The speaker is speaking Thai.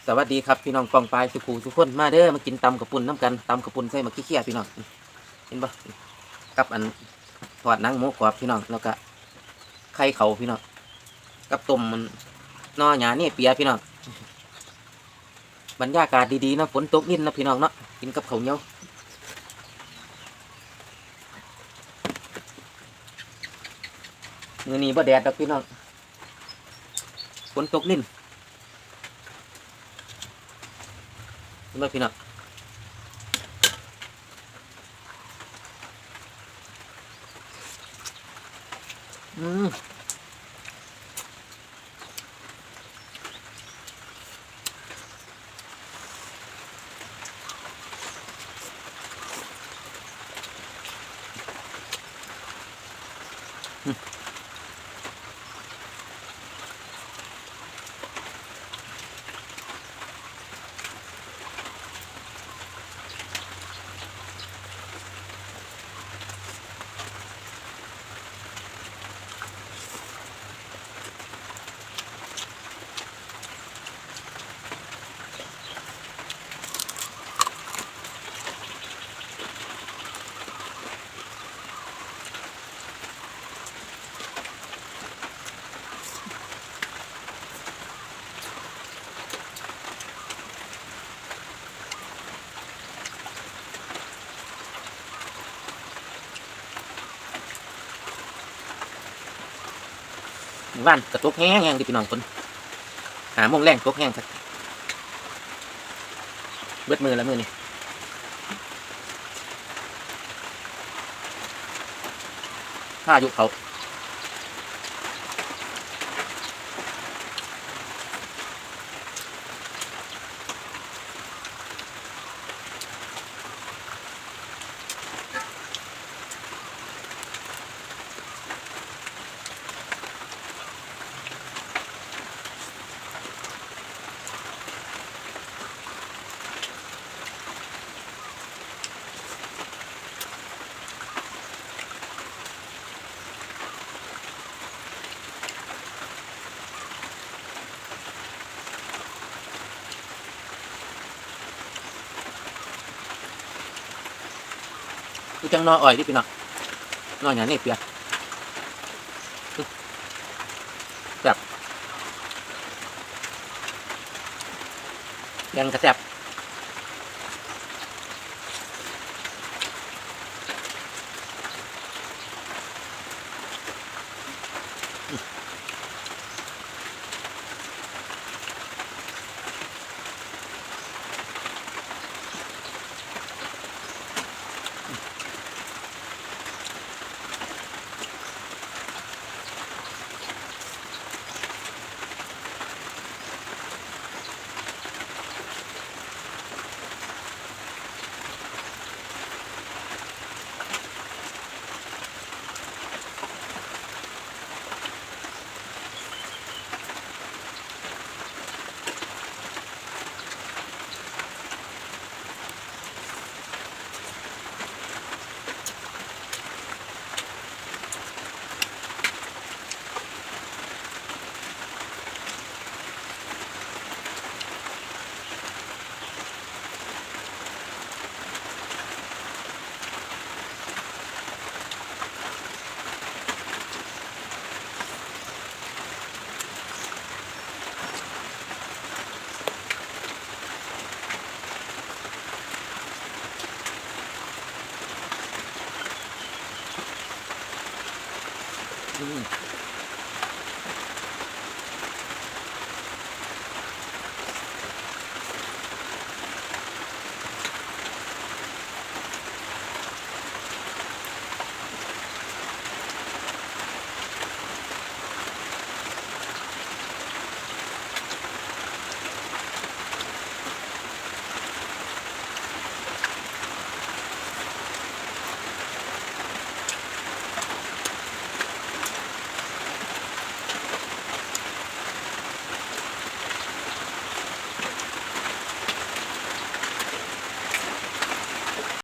สวัสดีครับพี่น้องกองปลายสุขูสุขคนมาเด้อมากินตำกระปุ่นน้ำกันตำกระปุ่นใส่มะขี้เคี่ยพี่น้องเห็นปะกับอันทอดหนังหมูกรอบพี่น้องแล้วก็ไข่เขาพี่น้องกับต้มมันนอหยาเนี่ยเปียพี่น้องบรรยากาศดีๆนะฝนตกนิดนะพี่น้องเนาะกินกับข้าวเหนียวมื้อนี้บ่แดดดอกพี่น้องฝนตกนิดเห็นปะพี่น้องอืมว่านกระตุกแห้งๆดิพี่น้องคนหาโมงแรงตกแห้งสักเบิดมือแล้วมือนี่ผ้ายุเขาจังนออ่อยดิพี่น้องนอหยาเนี่ยเปียแบบยังกระแซบ